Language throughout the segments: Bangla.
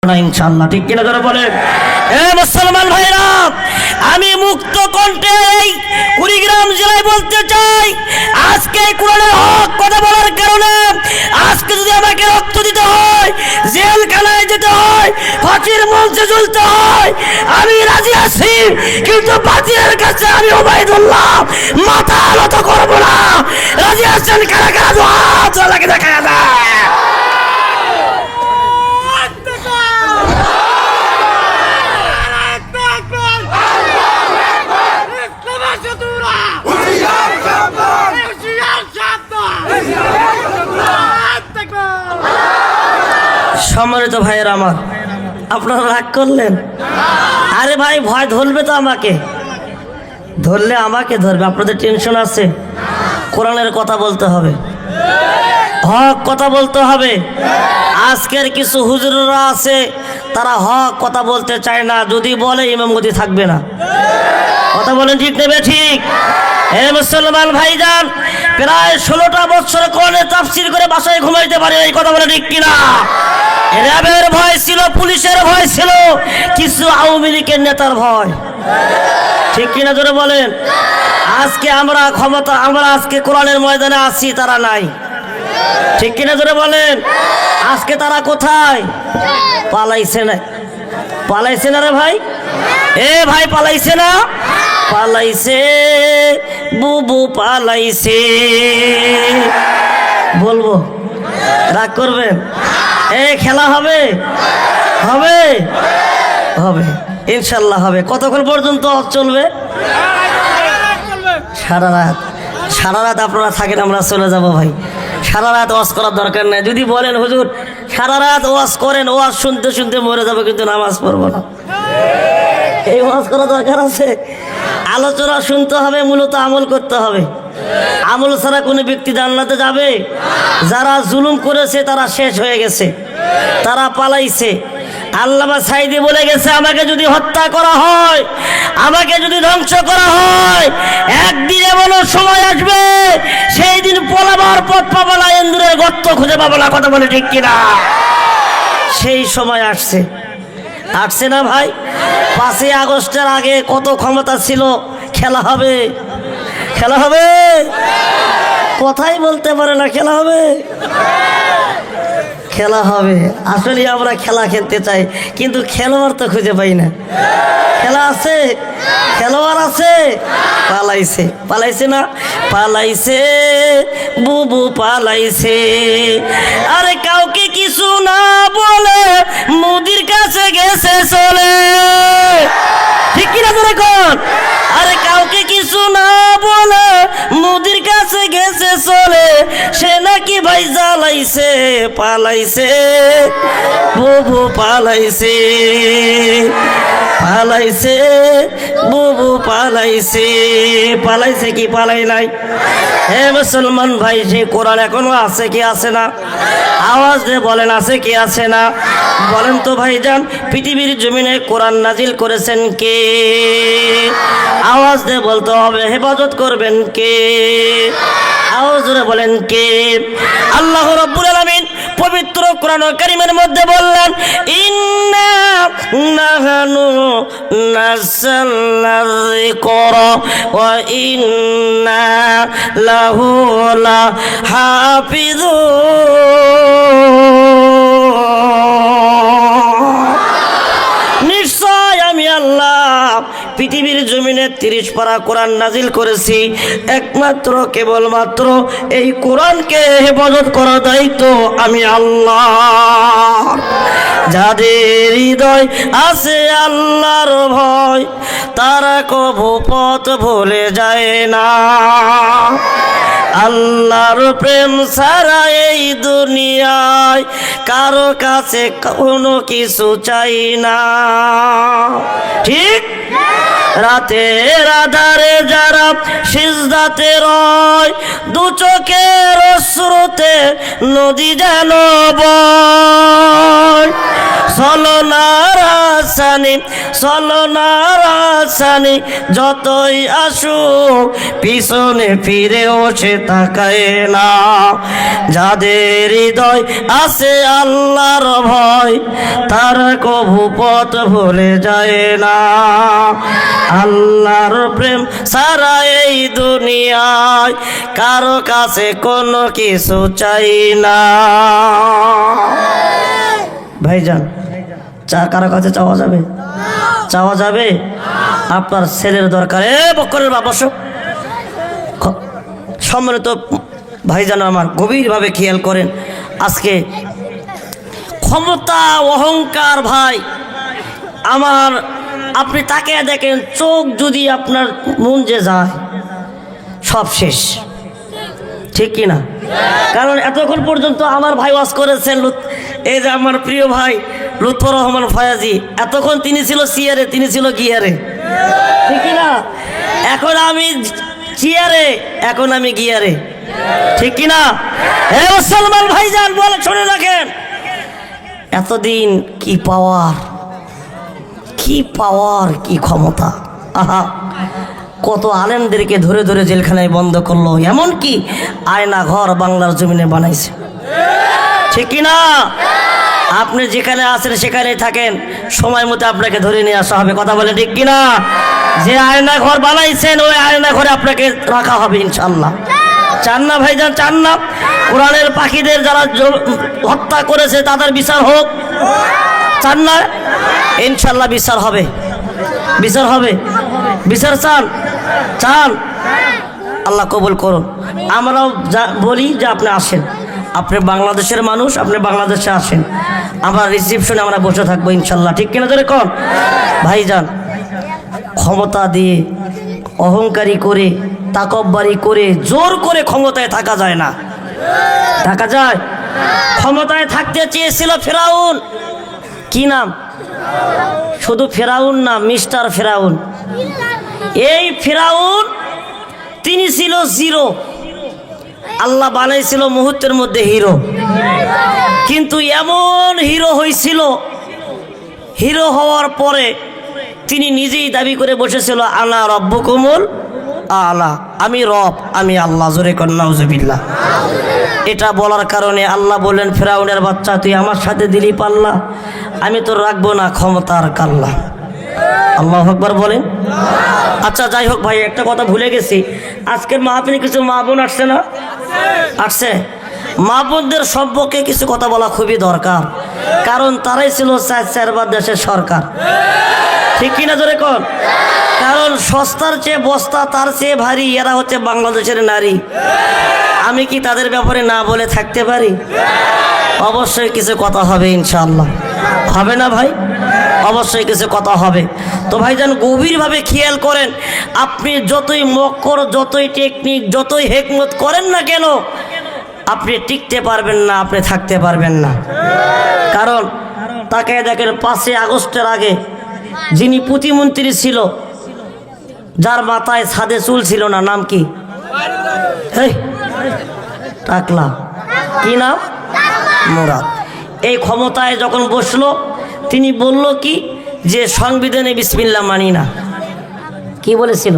ইনশাআল্লাহ, ঠিক কিনা যারা বলেন? মুসলমান ভাইরা, আমি মুক্ত কণ্ঠে এই কুড়িগ্রাম জেলায় বলতে চাই, আজকে কোরআনের হক কথা বলার কারণে আজকে যদি আমাকে রক্ত দিতে হয়, জেলখানায় যেতে হয়, ফাঁসির মঞ্চে ঝুলতে হয়, আমি রাজি আছি। কিন্তু বাতিলের কাছে আমি ওবাইদুল্লাহ মাথা নত করবো না। রাজি আছেন কারা কারা? হাত লাগে দেখা যায়। সম্মানিত ভাইয়েরা আমার, আপনারা রাগ করলেন? আরে ভাই, ভয় ধরবে তো আমাকে, ধরলে আমাকে ধরবে। আপনাদের টেনশন আছে? কোরআনের কথা বলতে হবে, হক কথা বলতে হবে। আজকের কিছু হুজুররা আছে, তারা হক কথা বলতে চায় না, যদি বলে ইমামতি থাকবে না। কথা বলেন ঠিক নেবে? ঠিক। মুসলমান ভাইজান, প্রায় 16টা বছর কোরআনের তাফসীর করে বাসায় ঘুমাইতে পারে, এই কথা বলে ঠিক কিনা? র্যাবের ভয় ছিল, পুলিশের ভয় ছিল, কিছু আওয়ামী লীগের নেতার ভয়, ঠিক কিনা জোরে বলেন? আজকে আমরা ক্ষমতা, আমরা আজকে কোরআনের ময়দানে আছি, তারা নাই, ঠিক কিনা জোরে বলেন? আজকে তারা কোথায়? পালাইছে না, পালাইছে না রে ভাই, ভাই পালাইছে না? পালাইছে বুবু, পালাইছে। বলবো? রাগ করবেন? খেলা হবে, হবে, হবে, ইনশাল্লাহ হবে। কতক্ষণ পর্যন্ত চলবে? সারা রাত। সারা রাত আপনারা থাকেন, আমরা চলে যাব ভাই। সারা রাত ওয়াজ করার দরকার নেই। যদি বলেন হুজুর সারা রাত ওয়াজ করেন, ওয়াজ শুনতে শুনতে মরে যাবে, কিন্তু নামাজ পড়বো না, এই ওয়াজ করা দরকার আছে? আলোচনা শুনতে হবে, মূলত আমল করতে হবে। আমল ছাড়া কোনো ব্যক্তি জান্নাতে যাবে? যারা জুলুম করেছে তারা শেষ হয়ে গেছে, তারা পালাইছে। আল্লামা সাইদি বলে গেছে, আমাকে যদি হত্যা করা হয়, আমাকে যদি ধ্বংস করা হয়, একদিন এমন সময় আসবে, সেই দিন পলাবার পথ পাবো না, ইন্দুরের গর্ত খুঁজে পাবো না। কথা বলে ঠিক কিনা? সেই সময় আসছে, আসছে না ভাই? 5ই আগস্টের আগে কত ক্ষমতা ছিল। খেলা হবে, খেলা হবে, কথাই বলতে পারে না। খেলা হবে, খেলা হবে। আসলে আমরা খেলা খেলতে চাই, কিন্তু খেলোয়াড় তো খুঁজে পাই না। খেলা আছে, খেলোয়াড় আছে, পালাইছে। পালাইছে না? পালাইছে বুবু, পালাইছে। আরে কাউকে কিছু না বলে মোদির কাছে গেছে চলে, ঠিক কিনা তোরা কোন? আরে কাউকে কিছু না বলে মোদির কাছে গেছে চলে, সে নাকি ভাই জ্বালাইছে, পালাইছে বুবু, পালাইছে, পালাইছে বুবু, পালাইছে। পালাইছে কি পালাই নাই? মুসলমান ভাই, সে কোরআন এখনো আছে কি আছে না? আওয়াজ দিয়ে বলেন, আছে কি আছে না? বলেন তো ভাইজান, পৃথিবীর জমিনে কোরআন নাজিল করেছেন কে? আওয়াজ দিয়ে বলতে হবে। হেফাজত করবেন কে? আওয়াজ ধরে বলেন কে? আল্লাহ রাব্বুল আলামিন পবিত্র কোরআন কারীমের মধ্যে বললেন, ইন্না নাহনু নাযালনা যিকরা ওয়া ইন্না লাহু লাহাফিজুন। নিশ্চয় আমি আল্লাহ পৃথিবীর জমিনে 30 পারা কোরআন নাজিল করেছি, একমাত্র কেবলমাত্র এই কোরআনকে হেফাজত করার দায়িত্ব আমি আল্লাহ। যাদের হৃদয় আছে আল্লাহর ভয়, তারা কভু পথ ভুলে যায় না। আল্লাহর প্রেম ছাড়া এই দুনিয়ায় কারো কাছে কোনো কিছু চাই না, ঠিক? রাতের আধারে যারা সিজদাতে রয়, দু চোখের অশ্রুতে নদী যেন বয়, ছলনার রাসানি চলনার আসানি যতই আসুক পিছনে ফিরেও সে তাকায় না। যাদের হৃদয় আছে আল্লাহর ভয় তারা কভু পথ ভুলে যায় না। আল্লাহর প্রেম সারা এই দুনিয়ায় কারো কাছে কোনো কিছু চাই না। ভাইজান কারো কাছে চাওয়া যাবে? চাওয়া যাবে? আপনার ছেলের দরকার। বক্করের বাবা সম্মানিত ভাইজান আমার, গভীরভাবে খেয়াল করেন। আজকে ক্ষমতা অহংকার ভাই আমার, আপনি তাকে দেখেন, চোখ যদি আপনার মন যে যায় সব শেষ, ঠিক কি না? কারণ এতক্ষণ পর্যন্ত আমার ভাই ওয়াজ করেছেন, এই যে আমার প্রিয় ভাই লুৎফর রহমান ফয়াজি, এতক্ষণ তিনি ছিল চেয়ারে, তিনি ছিল গিয়ারে, ঠিক কি না? এখন আমি চেয়ারে, এখন আমি গিয়ারে, ঠিক কি না? হে মুসলমান ভাইজান, বলে শুনে রাখেন, এতদিন কি পাওয়ার, কি পাওয়ার, কি ক্ষমতা! আহা, কত আলেমদেরকে ধরে ধরে জেলখানায় বন্ধ করলো, এমনকি আয়না ঘর বাংলার জমিনে বানাইছে, ঠিক কি না? আপনি যেখানে আছেন সেখানেই থাকেন, সময় মতো আপনাকে ধরে নিয়ে আসা হবে, কথা বলে ঠিক কিনা? যে আয়না ঘর বানাইছেন ওই আয়না ঘরে আপনাকে রাখা হবে ইনশাল্লাহ। চান না ভাইজান, চান না কোরআনের পাখিদের যারা হত্যা করেছে তাদের বিচার হোক? চান না? ইনশাল্লাহ বিচার হবে, বিচার হবে। বিচার চান? চান? আল্লাহ কবুল করুন। আমরাও বলি যে আপনি আসেন, আপনি বাংলাদেশের মানুষ, আপনি বাংলাদেশে আসেন, আমরা রিসিপশনে আমরা বসে থাকবো ইনশাল্লাহ, ঠিক কিনা? ধরে কোন ভাইজান, ক্ষমতা দিয়ে অহংকারী করে তাকব্বারি করে জোর করে ক্ষমতায় থাকা যায় না, থাকা যায়? ক্ষমতায় থাকতে চেয়েছিল ফেরাউন, কি নাম? শুধু ফেরাউন না, মিস্টার ফেরাউন। এই ফেরাউন তিনি ছিল জিরো, আল্লাহ বানাইছিল মুহূর্তের মধ্যে হিরো। কিন্তু এমন হিরো হয়েছিল, হিরো হওয়ার পরে তিনি নিজেই দাবি করে বসেছিল, আনা রব্বুকুমুল আলা, আমি রব, আমি আল্লাহ। জোরে কর নাউজুবিল্লাহ। এটা বলার কারণে আল্লাহ বললেন, ফেরাউনের বাচ্চা তুই আমার সাথে দিলি পাল্লা, আমি তো রাখবো না ক্ষমতার কাল্লা। আল্লাহু আকবার বলেন। আচ্ছা যাই হোক ভাই, একটা কথা ভুলে গেছি, আজকের মাহফিলে কিছু মা বোন আসছে না? আসছে। মা বোনদের সম্পর্কে কিছু কথা বলা খুবই দরকার, কারণ তারাই ছিল চারবার দেশের সরকার, ঠিক কিনা? জোরে কোন? কারণ সস্তার চেয়ে বস্তা তার চেয়ে ভারী, এরা হচ্ছে বাংলাদেশের নারী। আমি কি তাদের ব্যাপারে না বলে থাকতে পারি? অবশ্যই কিছু কথা হবে ইনশাআল্লাহ, হবে না ভাই? অবশ্যই কিছু কথা হবে। তো ভাইজান গভীরভাবে খেয়াল করেন, আপনি যতই মক্কর, যতই টেকনিক, যতই হেকমত করেন না কেন, আপনি টিকতে পারবেন না, আপনি থাকতে পারবেন না। কারণ তাকে দেখেন 5 আগস্টের আগে যিনি প্রতিমন্ত্রী ছিল, যার মাথায় ছাদে চুল ছিল না, নাম কি? টাকলা, কি নাম? মুরাদ। এই ক্ষমতায় যখন বসলো, তিনি বলল কি যে সংবিধানে বিসমিল্লাহ মানি না। কি বলেছিল?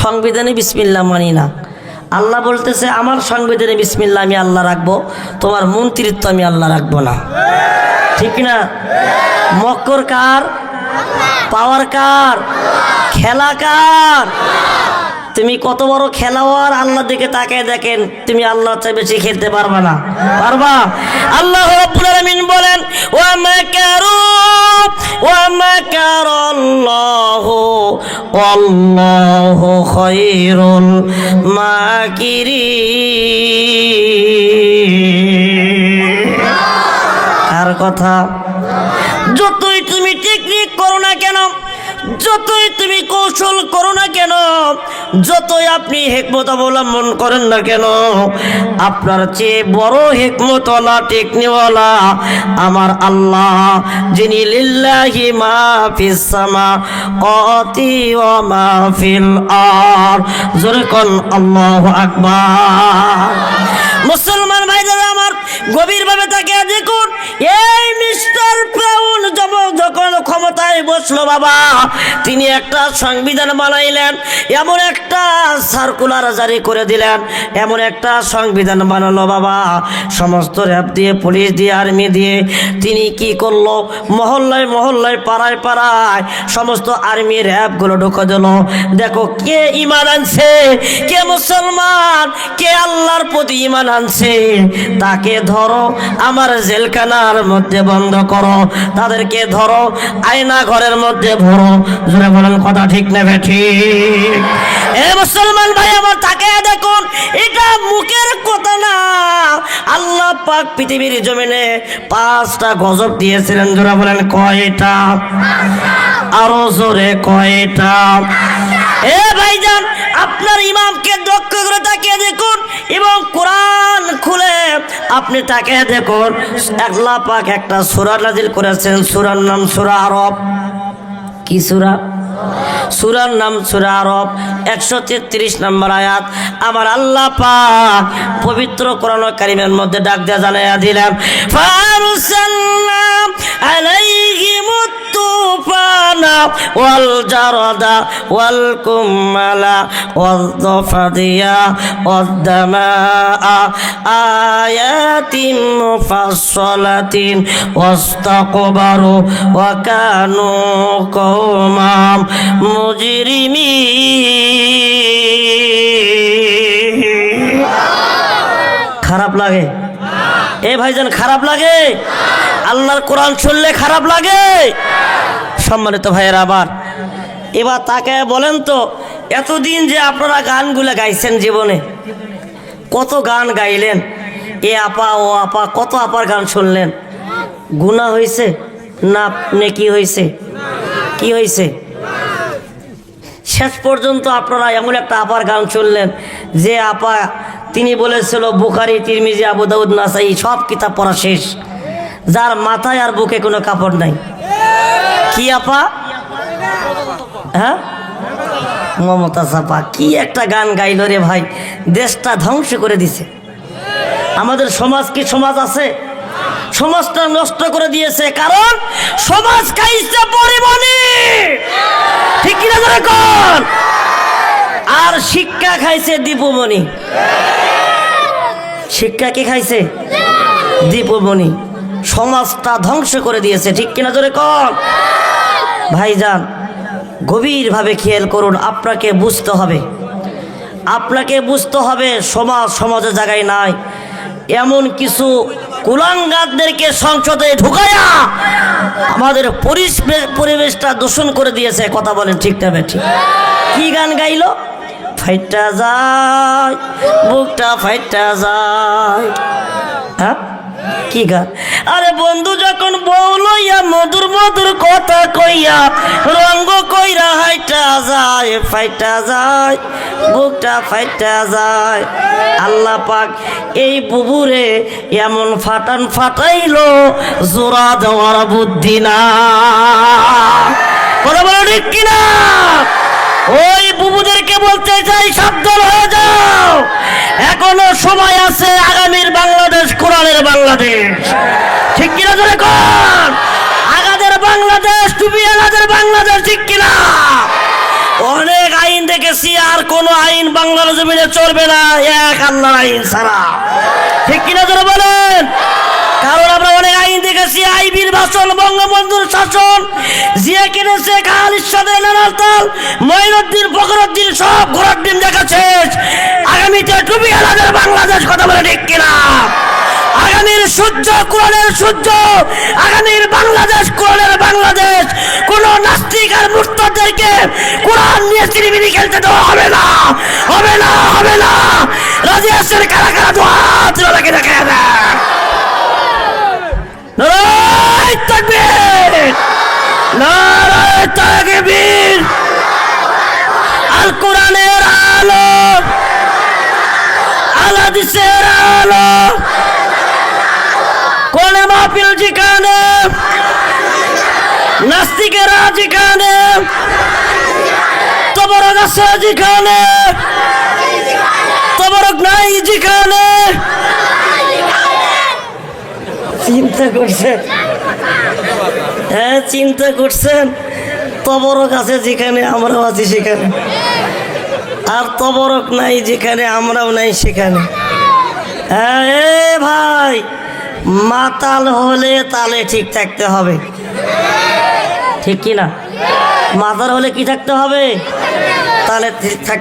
সংবিধানে বিসমিল্লাহ মানি না। আল্লাহ বলতেছে, আমার সংবিধানে বিসমিল্লাহ আমি আল্লাহ রাখবো, তোমার মন্ত্রিত্ব আমি আল্লাহ রাখবো না, ঠিক না? মক্কর কার? পাওয়ার কার? খেলা কার? তুমি কত বড় খেলোয়াড়, আল্লাহ দিকে তাকায় দেখেন, তুমি আল্লাহর চেয়ে বেশি খেলতে পারবা না, পারবা? আল্লাহ রাব্বুল আলামিন বলেন, ওয়া মাকারু ওয়া মাকারাল্লাহু ওয়াল্লাহু খায়রুল মাকিরিন। কার কথা? যতই তুমি টেকনিক করো না কেন, যতই তুমি কৌশল করো না কেন, যতই আপনি হিকমত অবলম্বন করেন না কেন, আপনার চেয়ে বড় হিকমতওয়ালা, টেকনিওয়ালা আমার আল্লাহ, যিনি লিল্লাহি মা ফিস সামাওয়াতি ওয়া মা ফিল আরদ। জোরে কোন আল্লাহু আকবার। মুসলমান ভাইরা আমার, গভীরভাবে তাকিয়ে দেখুন, এই মিস্টার ফেরাউন যখন বসলো বাবা, তিনি একটা সংবিধান বানাইলেন, এমন একটা সার্কুলার জারি করে দিলেন, এমন একটা সংবিধান বানালো বাবা, সমস্ত র্যাব দিয়ে, পুলিশ দিয়ে, আর্মি দিয়ে তিনি কি করলো, মহল্লায় মহল্লায়, পাড়ায় পাড়ায় সমস্ত আর্মি র্যাবগুলো ঢুকে দিল। দেখো কে ঈমান আনছে, কে মুসলমান, কে আল্লাহর প্রতি ঈমান আনছে, তাকে ধরো, আমার জেলখানার মধ্যে বন্ধ করো, তাদেরকে ধরো, আয়না ঘরের মধ্যে ভরো। জোরে বলেন কথা ঠিক না ঠিক? এ মুসলমান ভাই আমার, তাকে দেখুন, এটা মুখের কথা না, আল্লাহ পাক পৃথিবীর জমিনে 5টা গজব দিয়েছিলেন। জোরে বলেন কয়টা? আরো জোরে কয়টা? এ ভাইজান, আপনার ইমামকে দক্ষ করে তাকিয়ে দেখুন এবং কোরআন খুলে আপনি তাকিয়ে দেখুন, আল্লাহ পাক একটা সূরা নাজিল করেছেন, সূরার নাম সূরা আরব। কি সূরা? সূরার নাম সূরা আরব, 133 নম্বর আয়াত। আমার আল্লাহ পাক পবিত্র কোরআন কারীমের মধ্যে ডাক দিয়ে জানাইয়া দিলেন, ফারসালনা আলাইহিমুত তুফানা ওয়াল জারাদা ওয়াল কুম্মালা ওয়াল যাফাদিয়া ওয়াদ দামা আয়াতিন মুফাসসালাতিন ওয়াস্তাকবারু ওয়া কানু কওমান মুজরিমিন। খারাপ লাগে? এ ভাইজান খারাপ লাগে? আল্লাহর কোরআন শুনলে খারাপ লাগে? সম্মানিত ভাইয়েরা, আবার এবার তাকে বলেন তো, এতদিন যে আপনারা গানগুলো গাইছেন, জীবনে কত গান গাইলেন, এ আপা ও আপা, কত আপার গান শুনলেন, গুনাহ হয়েছে না নেকি হয়েছে? কি হয়েছে? শেষ পর্যন্ত আপনারা এমন একটা আপার গান শুনলেন যে আপা, তিনি বলেছিল বুখারী, তিরমিজি, আবু দাউদ, নাসাই সব কিতাব পড়া শেষ, যার মাথায় আর বুকে কোনো কাপড় নাই। কি আপা? হ্যাঁ, মমতাজ আপা কি একটা গান গাইল রে ভাই, দেশটা ধ্বংস করে দিছে। আমাদের সমাজ কি সমাজ আছে? সমাজটা নষ্ট করে দিয়েছে, কারণ সমাজ খাইছে পরিমণি, ঠিক কিনা ধরে কোন? আর শিক্ষা খাইছে দীপুমণি। শিক্ষা কি খাইছে? দীপুমণি। সমাজটা ধ্বংস করে দিয়েছে, ঠিক কিনা ধরে কোন? ভাইজান গভীরভাবে খেয়াল করুন, আপনাকে বুঝতে হবে, আপনাকে বুঝতে হবে সমাজ সমাজের জায়গায় নাই। এমন কিছু কুলাঙ্গারদেরকে সংসদে ঢুকায়া আমাদের পরিবেশটা দূষণ করে দিয়েছে। কথা বলেন ঠিক না ঠিক? কি গান গাইলো? ফাইটা যায় বুকটা, ফাইটা যায়। হ্যাঁ, কি গান? আরে বন্ধু যখন বউ লইয়া মধুর মধুর কথা কইয়া রঙ্গ কইরা হাইটা যায়, ফাইটা যায় বুকটা, ফাইটা যায়। আল্লাহ পাক এই বুবুরে এমন ফাটান ফাটাইলো, জোড়া দেওয়ার বুদ্ধি না। কথা বলো ঠিক কিনা? ওই বুবুদেরকে বলতে চাই, সাবধান হয়ে যাও, এখনো সময় আছে। আগামীর বাংলাদেশ কোরআনের বাংলাদেশ, ঠিক কিনা ধরে কোন? আগাদের বাংলাদেশ, টুপিওয়ালাদের বাংলাদেশ, ঠিক কিনা? অনেক আইন দেখেছি, আর কোন আইন বাংলার জমিনে চলবে না এক আল্লাহর আইন ছাড়া, ঠিক কিনা ধরে বলেন? কারণ আমরা অনেক আইন দেখেছি, আইবির ভাষণ, বঙ্গবন্ধুর শাসন, জিয়া কিনেছে, খালিশাদের নানাতাল, মঈনুদ্দিন, ফখরুদ্দিন সব ঘোড়ার ডিম দেখা শেষ। আগামীতে টুপিওয়ালাদের বাংলাদেশ, কথা বলে ঠিক কিনা? আগামীর সূর্য কোরআনের সূর্য, আগামীর বাংলাদেশ কোরআনের বাংলাদেশ। কোন নাস্তিক আর মুরতাদদেরকে কোরআন নিয়ে চিনিমিনি খেলতে দেওয়া হবে না, হবে না, হবে না। রাজি আছেন? কারা কারা দুহাত লাগে দেখা দেয়। নারায়ে তাকবীর, নারায়ে তাকবীর। আল কোরআনের আলো, আল হাদিসের আলো, কোন মাহফিল যেখানে নাস্তিকেরা, যেখানে তবরক আছে, যেখানে তবরক নাই, যেখানে চিন্তা করছেন, হ্যাঁ চিন্তা করছেন, তবরক আছে যেখানে আমরাও আছি সেখানে, আর তবরক নাই যেখানে আমরাও নাই সেখানে। হ্যাঁ এ ভাই, মাতাল হলে তালে ঠিক থাকতে হবে, ঠিক কি না? মাতাল হলে কি থাকতে হবে? তাহলে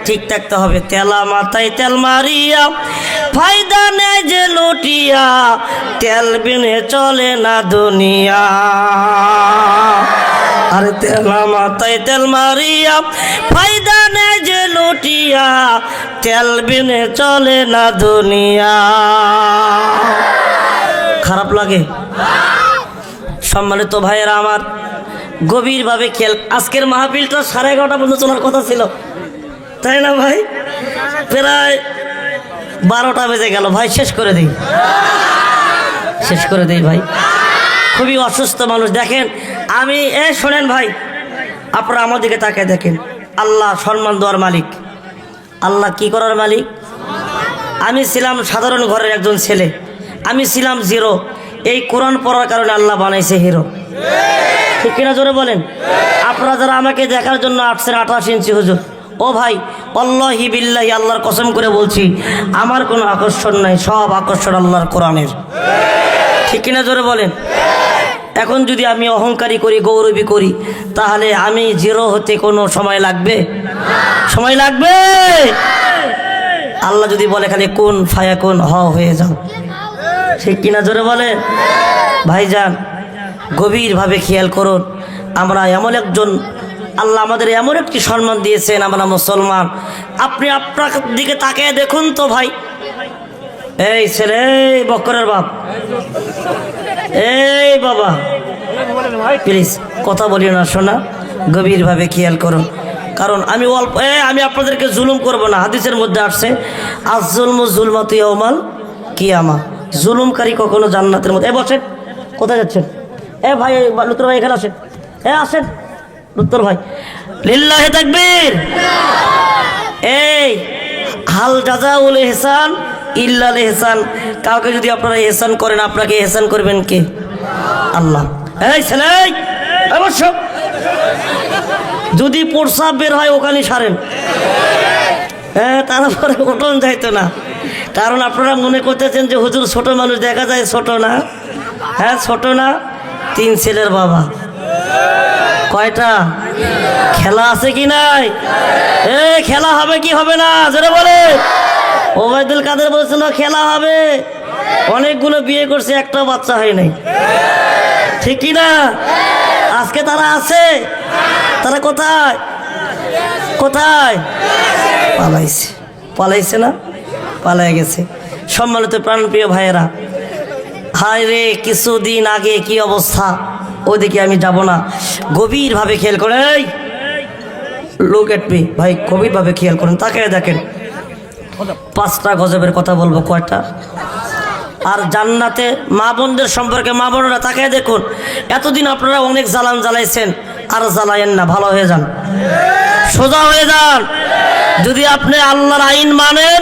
ঠিক থাকতে হবে। তেলা মাথায় তেল মারিয়া ফায়দা নেই যে লুটিয়া, তেল বিনে চলে না দুনিয়া। আর তেলা মাথায় তেল মারিয়া ফায়দা নেই যে লুটিয়া, তেল বিনে চলে না দুনিয়া। খারাপ লাগে? সম্মানিত ভাইয়েরা আমার, গভীরভাবে খেয়াল, আজকের মাহফিলটা 11:30 পর্যন্ত চলার কথা ছিল, তাই না ভাই? প্রায় 12টা বেজে গেল ভাই, শেষ করে দিই, শেষ করে দিই ভাই। খুবই অসুস্থ মানুষ। দেখেন আমি শোনেন ভাই, আপনারা আমার দিকে তাকিয়ে দেখেন। আল্লাহ সম্মান দেওয়ার মালিক, আল্লাহ কি করার মালিক? আমি ছিলাম সাধারণ ঘরের একজন ছেলে, আমি ছিলাম জিরো। এই কোরআন পড়ার কারণে আল্লাহ বানাইছে হিরো, ঠিক কিনা জোরে বলেন? আপনারা যারা আমাকে দেখার জন্য আসছেন 28 ইঞ্চি হুজুর, ও ভাই আল্লাহি বিল্লাহি, আল্লাহর কসম করে বলছি, আমার কোনো আকর্ষণ নাই, সব আকর্ষণ আল্লাহর কোরআনের, ঠিক কিনা জোরে বলেন? এখন যদি আমি অহংকারী করি, গৌরবী করি, তাহলে আমি জিরো হতে কোনো সময় লাগবে? সময় লাগবে? আল্লাহ যদি বলে খালি কোন ফায়াকুন হয়ে যাও, ঠিক কিনা জোরে বলেন? ভাইজান গভীরভাবে খেয়াল করুন, আমরা এমন একজন, আল্লাহ আমাদের এমন একটি সম্মান দিয়েছেন, আমরা মুসলমান। আপনি আপনার দিকে তাকিয়ে দেখুন তো ভাই, এই ছেলে, এই বক্করের বাপ, এই বাবা, প্লিজ কথা বলি না শোনা, গভীরভাবে খেয়াল করুন। কারণ আমি আমি আপনাদেরকে জুলুম করব না। হাদিসের মধ্যে আসছে আজ-জুলমু যুলমাতু ইয়াউমাল কিয়ামা, জুলুমকারী কখনো জান্নাতের মধ্যে। বসেন, কোথায় যাচ্ছেন? ভাই লুত্তর ভাই এখানে আসেন, আসেন লুত্তর ভাই, লিল্লাহি তাকবীর। এই হাল জাযাউল ইহসান ইল্লাল ইহসান, কাউকে যদি আপনারা ইহসান করেন, আপনাকে ইহসান করবেন কে? আল্লাহ। এই ছেলে, অবশ্য যদি প্রস্রাব বের হয় ওখানে সারেন, তারপরে উঠোন যাইতো না। কারণ আপনারা মনে করতেছেন যে হুজুর ছোট মানুষ, দেখা যায় ছোট না। হ্যাঁ ছোট না, 3 ছেলের বাবা। কয়টা? খেলা আছে কি নাই? খেলা হবে কি হবে না জোরে বলে? ওবায়দুল কাদের বলছিল খেলা হবে, অনেকগুলো বিয়ে করছে, একটা বাচ্চা হয় নাই, ঠিক কি না? আজকে তারা আছে, তারা কোথায়? কোথায়? পালাইছে, পালাইছে না, পালাই গেছে। সম্মানিত প্রাণপ্রিয় ভাইয়েরা, হায় রে কিছুদিন আগে কি অবস্থা, ওদিকে আমি যাব না। গভীরভাবে খেয়াল করেন, এই লুক এট মি ভাই, গভীরভাবে খেয়াল করেন, তাকিয়ে দেখেন। 5টা গজবের কথা বলবো, কয়টা? আর জান্নাতে মা বোনদের সম্পর্কে, মা বোনেরা তাকিয়ে দেখুন। এতদিন আপনারা অনেক জ্বালান জ্বালাইছেন, আর জ্বালায়েন না, ভালো হয়ে যান, সোজা হয়ে যান। যদি আপনি আল্লাহর আইন মানেন,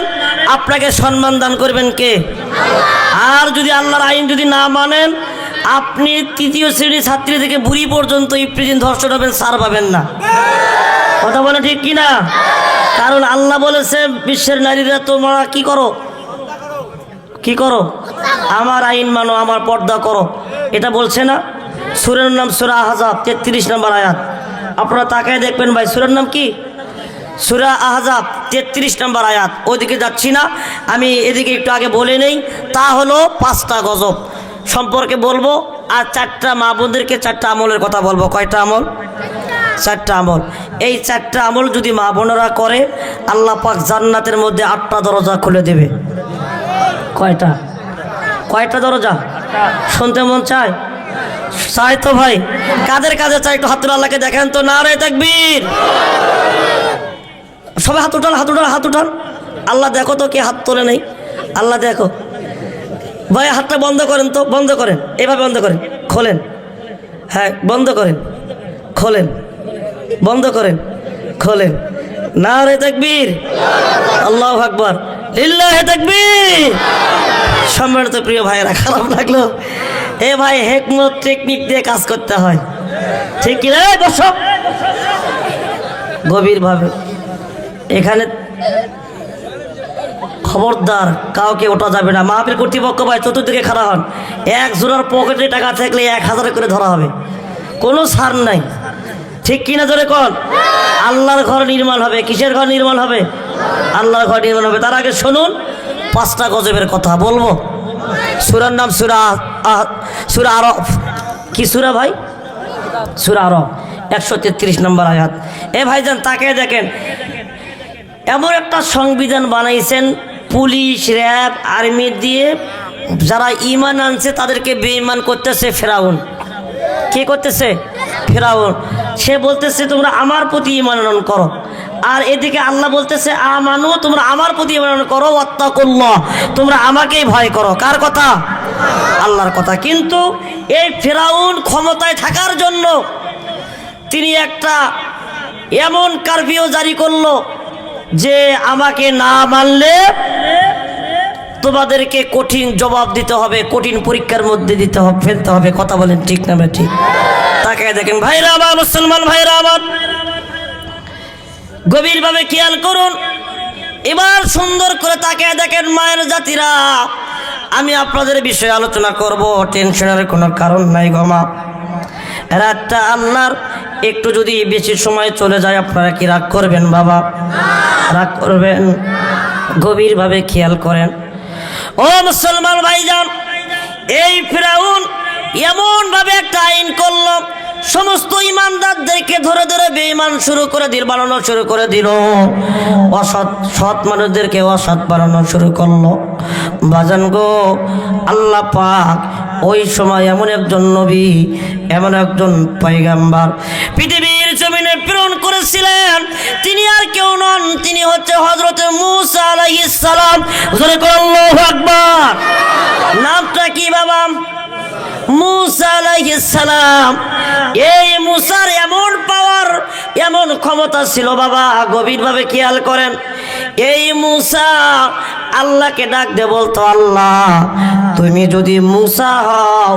আপনাকে সম্মান দান করবেন কে? আর যদি আল্লাহর আইন যদি না মানেন, আপনি 3য় শ্রেণীর ছাত্রী থেকে বুড়ি পর্যন্ত ইফতিজিন ধর্ষণ হবেন, সার পাবেন না। কথা বলে ঠিক কিনা? কারণ আল্লাহ বলেছে বিশ্বের নারীরা তোমরা কি করো, কি করো? আমার আইন মানো, আমার পর্দা করো, এটা বলছে না? সূরার নাম সূরা আহজাব 33 নম্বর আয়াত। আপনারা তাকায় দেখবেন ভাই, সূরার নাম কি? সূরা আহজাব 33 নম্বর আয়াত। ওইদিকে যাচ্ছি না, আমি এদিকে একটু আগে বলে নেই। তা হলো 5টা গজব সম্পর্কে বলবো, আর 4টা মা বোনদেরকে 4টা আমলের কথা বলবো। কয়টা আমল? 4টা আমল। এই 4টা আমল যদি মা বোনেরা করে, আল্লাহ পাক জান্নাতের মধ্যে 8টা দরজা খুলে দেবে। কয়টা? কয়টা দরজা? শুনতে মন চায়? চাই তো ভাই, কাদের কাজে চাই? একটু হাত তুলে আল্লাহকে দেখেন তো, নারে তাকবীর। সবাই হাত উঠান, হাত উঠান, হাত উঠান। আল্লাহ দেখো তো কে হাত তোলে নেই, আল্লাহ দেখো। ভাই হাতটা বন্ধ করেন তো, বন্ধ করেন, এভাবে বন্ধ করেন, খোলেন। হ্যাঁ বন্ধ করেন, খোলেন, বন্ধ করেন, খোলেন। নারে তাকবীর, আল্লাহু আকবার, লিল্লাহি তাকবীর। সম্মানিত প্রিয় ভাইয়েরা, খারাপ লাগলো? ভাই হেকমত টেকনিক দিয়ে কাজ করতে হয়, ঠিক কি রে? বসো গভীরভাবে। এখানে খবরদার কাউকে ওঠা যাবে না। মাহফিল কর্তৃপক্ষ ভাই চতুর্দিকে খাড়া হন। এক জোড়ার পকেটে টাকা থাকলে 1000 করে ধরা হবে, কোনো ছাড় নাই। ঠিক কিনা জোরে কন? আল্লাহর ঘর নির্মাণ হবে। কিসের ঘর নির্মাণ হবে? আল্লাহর ঘর নির্মাণ হবে। তার আগে শুনুন 5টা গজবের কথা বলবো। সূরার নাম সূরা আরফ। কি সূরা ভাই? সূরা আরফ 133 নম্বর আয়াত। এ ভাইজান তাকে দেখেন, এমন একটা সংবিধান বানাইছেন পুলিশ, র্যাব, আর্মি দিয়ে যারা ঈমান আনছে তাদেরকে বেঈমান করতেছে ফেরাউন। কে করতেছে? ফেরাউন। সে বলতেছে তোমরা আমার প্রতি ঈমান আনয়ন করো, আর এদিকে আল্লাহ বলতেছে আমানু, তোমরা আমার প্রতি ঈমান আনয়ন করো, ওয়াত্তাকুল্লাহ, তোমরা আমাকেই ভয় করো। কার কথা? আল্লাহর কথা। কিন্তু এই ফেরাউন ক্ষমতায় থাকার জন্য তিনি একটা এমন কারফিউ জারি করলো যে আমাকে না মানলে তোমাদেরকে কঠিন জবাব দিতে হবে, কঠিন পরীক্ষার মধ্যে দিতে হবে, ফেলতে হবে। কথা বলেন ঠিক না ঠিক? তাকে দেখেন ভাইরা আমার, মুসলমান ভাইরা আমার, গভীরভাবে খেয়াল করুন। এবার সুন্দর করে তাকে দেখেন মায়ের জাতিরা, আমি আপনাদের বিষয়ে আলোচনা করব, টেনশনের কোনো কারণ নাই গো মা। রাতটা আল্লাহর একটু যদি বেশি সময় চলে যায় আপনারা কি রাগ করবেন বাবা? রাগ করবেন? গভীরভাবে খেয়াল করেন ও মুসলমান ভাইজান। এই ফিরাউন এমন ভাবে একটা আইন করলো, সমস্ত ইমানদারদেরকে ধরে ধরে বেঈমান শুরু করে দিল, বানানো শুরু করে দিল। সৎ মানুষদেরকে অসৎ বানানো শুরু করলো। বাজান গো, আল্লাহ পাক ওই সময় এমন একজন নবী, এমন একজন পয়গাম্বার পৃথিবীর জমিনে প্রেরণ করেছিলেন। তিনি আর কেউ নন, তিনি হচ্ছে হযরত মূসা আলাইহিস সালাম। জোরে করে আল্লাহু আকবার। নামটা কি বাবা? মূসা আলাইহিস সালাম। এই মূসার এমন পাওয়ার, এমন ক্ষমতা ছিল বাবা, গভীরভাবে খেয়াল করেন। এই মূসা আল্লাহকে ডাক দিয়ে বলতো, আল্লাহ তুমি যদি মূসা হও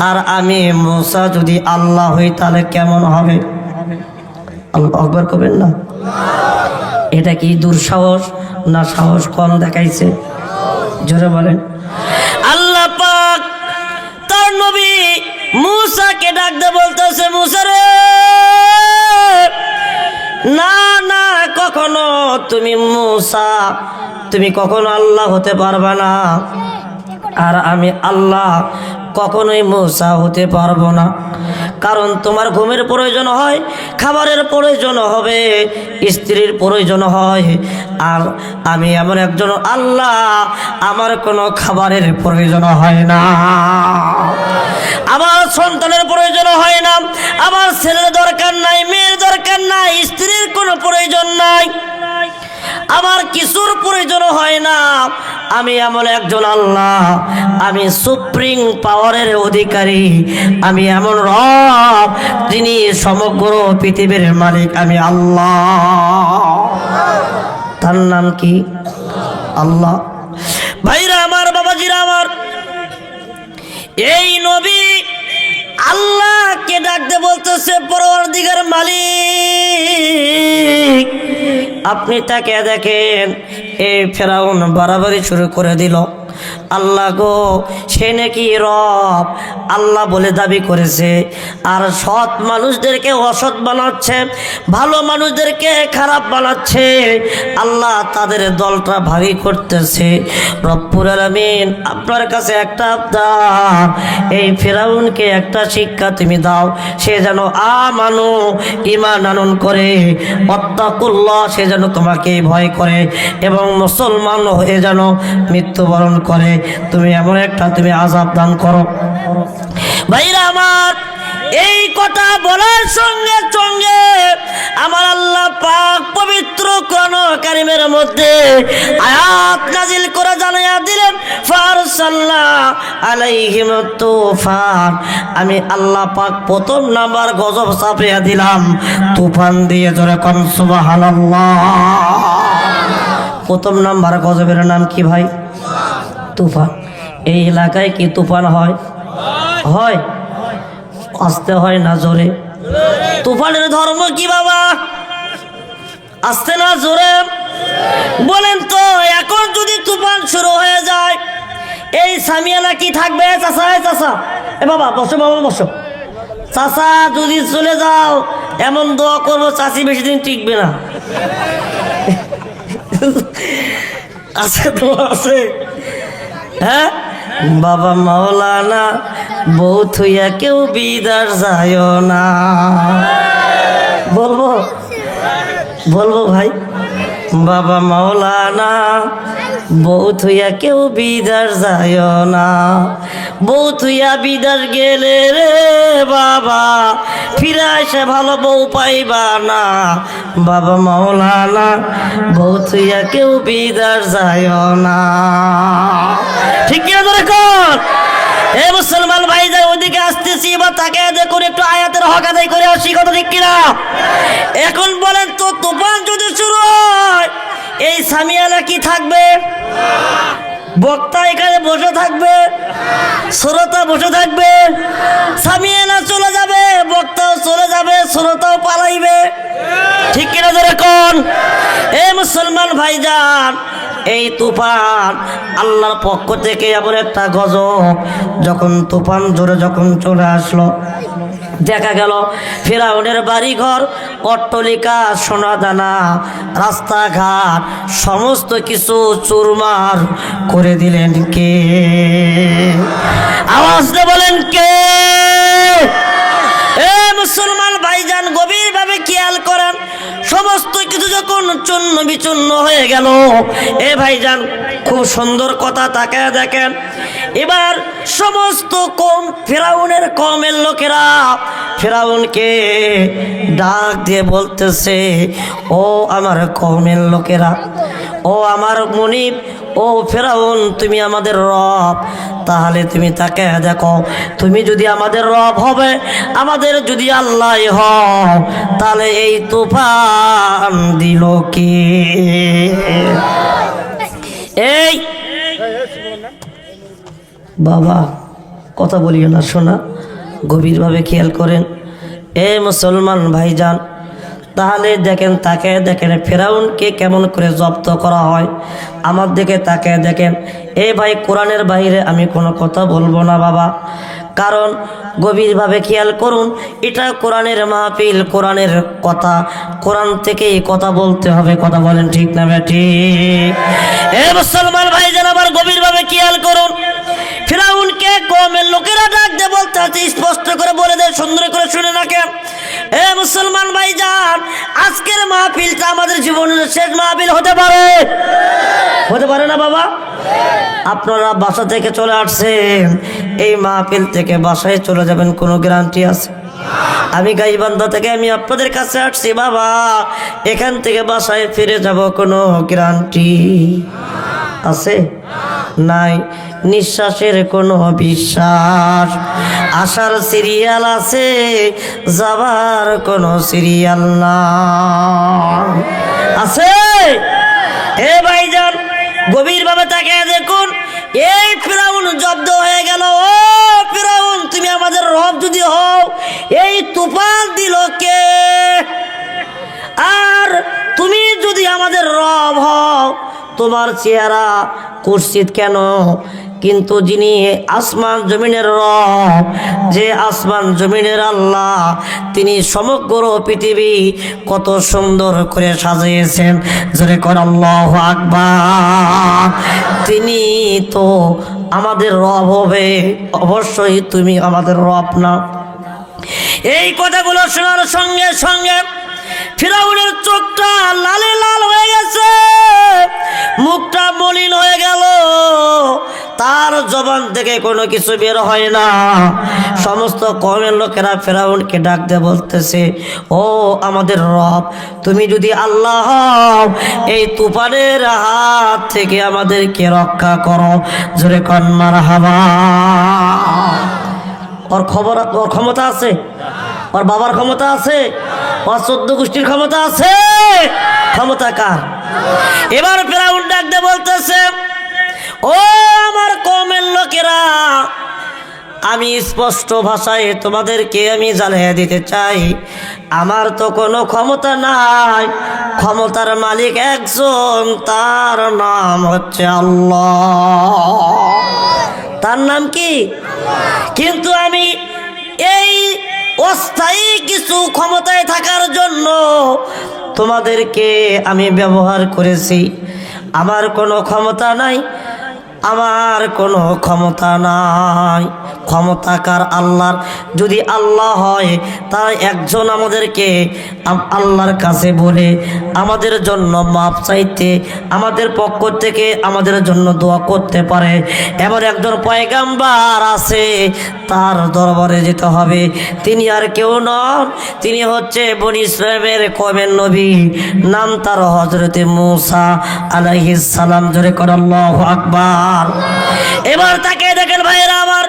আর আমি মূসা যদি আল্লাহ হই তাহলে কেমন হবে? আল্লাহু আকবার করবেন না? এটা কি দুঃসাহস না সাহস কম দেখাইছে? জোরে বলেন। আল্লাহ পাক তার নবী মূসাকে ডাক দিয়ে বলতেছে, মূসা রে, না না, কখনো তুমি মূসা, তুমি কখনো আল্লাহ হতে পারবা না, আর আমি আল্লাহ কখনোই মূসা হতে পারবো না। কারণ তোমার ঘুমের প্রয়োজন হয়, খাবারের প্রয়োজন হবে, স্ত্রীর প্রয়োজন হয়, আর আমি এমন একজন আল্লাহ, আমার কোনো খাবারের প্রয়োজন হয় না, আমার সন্তানের প্রয়োজন হয় না, আমার ছেলের দরকার নাই, মেয়ের দরকার নাই, স্ত্রীর কোনো প্রয়োজন নাই, আমার কিছুর প্রয়োজন হয় না। আমি এমন একজন আল্লাহ, আমি সুপ্রিম পাওয়ারের অধিকারী, আমি এমন রব যিনি সমগ্র পৃথিবীর মালিক, আমি আল্লাহ। তার নাম কি? আল্লাহ। ভাইরা আমার, বাবাজিরা আমার, এই নবী আল্লাহকে ডাকতে বলতেছে, পরওয়ারদিগার মালিক, আপনি তাকে দেখেন। এই ফেরাউন বাড়াবাড়ি শুরু করে দিল। আল্লাহ গো, সে নাকি রব আল্লাহ বলে দাবি করেছে, আর সৎ মানুষদেরকে অসৎ বানাচ্ছে, ভালো মানুষদেরকে খারাপ বানাচ্ছে। আল্লাহ তাদের দলটা ভারী করতেছে। রব্বুল আলামিন, আপনার কাছে একটা আবদার, এই ফেরাউনকে একটা শিক্ষা তুমি দাও, সে যেন আমানু, ঈমান আনয়ন করে, ওয়াত্তাকুল্লাহ, সে যেন তোমাকে ভয় করে, এবং মুসলমান হয়ে যেন মৃত্যুবরণ করে। তুমি এমন একটা তুমি আযাব দান করো। ভাইরা আমার, এই কথা বলার সঙ্গে সঙ্গে আমার আল্লাহ পাক পবিত্র কোরআন কারীমের মধ্যে আয়াত নাজিল করে জানাইয়া দিলেন, ফারসালনা আলাইহিম তুফান। আমি আল্লাহ পাক প্রথম নাম্বার গজব চাপিয়ে দিলাম তুফান দিয়ে। জোরে কোন সুবহানাল্লাহ। প্রথম নাম্বার গজবের নাম কি ভাই? তুফান। এই এলাকায় কি তুফান হয়? হয়। আসতে হয় না জোরে? তুফানের ধর্ম কি বাবা? আসতে না জোরে বলেন তো। এখন যদি তুফান শুরু হয়ে যায়, এই সামিয়ানা কি থাকবে? চাচা, চাচা, এ বাবা বসো, বাবা বসো। চাচা যদি চলে যাও, এমন দোয়া করবো চাচি বেশি দিন টিকবে না। আছে দোয়া আছে, হ্যাঁ। বাবা মাওলানা বউ থুইয়া কেউ বিদার যায় না। বলবো বলবো ভাই, বাবা মাওলানা বউ থুইয়া কেউ বিদার যায় না। বউ থুইয়া বিদার গেলে রে বাবা, ফিরে এসে ভালো বউ পাইবা না। বাবা মাওলানা বউ থুইয়া কেউ বিদার যায় না। ঠিক কিনা ধরে কর। এ মুসলমান ভাই যাই ওইদিকে আসতেছি, এবার তাকে দেখুন একটু আয়াতের হক আদায় করে আসি, কথা ঠিক কিনা? এখন বলেন তো, তুফান যদি শুরু হয়, এই সামিয়ানা কি থাকবে? বক্তা এখানে বসে থাকবে, শ্রোতা বসে থাকবে। সামিয়ানা চলে যাবে, বক্তাও চলে যাবে, শ্রোতাও পালাইবে। ঠিক কিনা ধরে কোন? এ মুসলমান ভাইজান, এই তুফান আল্লাহর পক্ষ থেকে এমন একটা গজব। যখন তুফান জোরে যখন চলে আসলো, দেখা গেল ফিরাউনের বাড়িঘর, অট্টালিকা, সোনাদানা, রাস্তাঘাট সমস্ত কিছু চুরমার করে দিলেন কে? আওয়াজ দিয়ে বলেন কে? এ মুসলমান ভাইজান গভীরভাবে খেয়াল করেন, সমস্ত কিছু যখন চূর্ণ বিচূর্ণ হয়ে গেল, এ ভাইজান খুব সুন্দর কথা, তাকায় দেখেন। এবার সমস্ত কম, ফিরাউনের কমের লোকেরা ফিরাউনকে ডাক দিয়ে বলতেছে, ও আমার কমের লোকেরা, ও আমার মনিব, ও ফিরাউন, তুমি আমাদের রব। তাহলে তুমি তাকে দেখো, তুমি যদি আমাদের রব হবে, আমাদের যদি আল্লাহ হও, তাহলে এই তুফান দিল কে? এই বাবা কথা বলিও না, শোনা, গভীরভাবে খেয়াল করেন। এ মুসলমান ভাইজান, তাহলে দেখেন, তাকে দেখেন ফেরাউনকে কেমন করে জব্দ করা হয়। আমার দিকে তাকে দেখেন। এ ভাই, কোরআনের বাইরে আমি কোনো কথা বলবো না বাবা, কারণ গভীরভাবে খেয়াল করুন, এটা কোরআনের মাহফিল, কোরআনের কথা, কোরআন থেকেই কথা বলতে হবে। কথা বলেন ঠিক না ঠিক? এ মুসলমান ভাইজান আবার গভীরভাবে খেয়াল করুন, ফিরাউনকে কওমের লোকেরা ডাক দিয়ে বলতে আছে, স্পষ্ট করে বলে দেয়, সুন্দর করে শুনে রাখেন। এ মুসলমান ভাইজান, আজকের মাহফিলটা আমাদের জীবনের শেষ মাহফিল হতে পারে, হতে পারে না বাবা? আপনারা বাসা থেকে চলে আসছেন, এই মাহফিল থেকে বাসায় চলে যাবেন, কোনো গ্যারান্টি আছে? আমি গাইবান্ধা থেকে আমি আপনাদের কাছে আসছি বাবা, এখান থেকে বাসায় ফিরে যাব, কোনো গ্যারান্টি আছে? নাই। নিঃশ্বাসের কোনো বিশ্বাস, আসার সিরিয়াল আছে, যাবার কোনো সিরিয়াল না, আছে? হে ভাইজান গভীরভাবে তাকিয়ে দেখুন, এই ফিরাউন জব্দ হয়ে গেল। ও ফিরাউন, তুমি আমাদের রব যদি হও, এই তুফান দিল কে? আর তুমি যদি আমাদের রব হও, তোমার চেহারা কুৎসিত কেন? কিন্তু যিনি আসমান জমিনের রব, যে আসমান জমিনের আল্লাহ, তিনি সমগ্র পৃথিবী কত সুন্দর করে সাজিয়েছেন, জোরে কর আল্লাহু আকবার। তিনি তো আমাদের রব হবে, অবশ্যই তুমি আমাদের রব না। এই কথাগুলো শোনার সঙ্গে সঙ্গে ফিরাউনের চোখটা লালে লাল হয়ে গেছে, মুখটা মলিন হয়ে গেল, তার জবান থেকে কোনো কিছু বের হয় না। সমস্ত কওমের লোকেরা ফিরাউনকে ডাক দিয়ে বলতেছে, ও আমাদের রব, তুমি যদি আল্লাহ হও, এই তুফানের হাত থেকে আমাদেরকে রক্ষা করো, জোরে কোন মারহাবা। ওর খবর, ওর ক্ষমতা আছে? ওর বাবার ক্ষমতা আছে? ওর 14 গোষ্ঠীর ক্ষমতা আছে? ক্ষমতা কার? এবার ফিরাউন ডাক দিয়ে বলতেছে, ও আমার কওমের লোকেরা, আমি স্পষ্ট ভাষায় তোমাদেরকে আমি জানিয়ে দিতে চাই, আমার তো কোনো ক্ষমতা নাই, ক্ষমতার মালিক একজন, তার নাম হচ্ছে আল্লাহ। তার নাম কি? কিন্তু আমি এই অস্থায়ী কিছু ক্ষমতায় থাকার জন্য তোমাদেরকে আমি ব্যবহার করেছি। আমার কোনো ক্ষমতা নাই, আমার কোনো ক্ষমতা নাই। ক্ষমতাকার আল্লাহর। যদি আল্লাহ হয় তার একজন আমাদেরকে আল্লাহর কাছে বলে আমাদের জন্য মাপ চাইতে, আমাদের পক্ষ থেকে আমাদের জন্য দোয়া করতে পারে, এমন একজন পয়গাম্বার আছে, তার দরবারে যেতে হবে। তিনি আর কেউ নন, তিনি হচ্ছে বনি ইসরাইলের কওমের নবী, নাম তার হযরতে মূসা আলাইহিস সালাম। জোরে করে আল্লাহু আকবার। এবার তাকে দেখেন ভাইয়েরা আমার,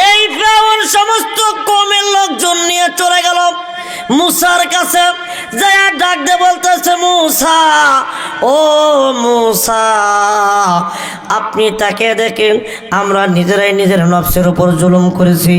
এই ফিরআউন সমস্ত কওমের লোকজন নিয়ে চলে গেল মূসার কাছে, যায় ডাক দিয়ে বলতেছে, মূসা, ও মূসা, আপনি তাকে দেখেন, আমরা নিজেরাই নিজের নফসের উপর জুলুম করেছি।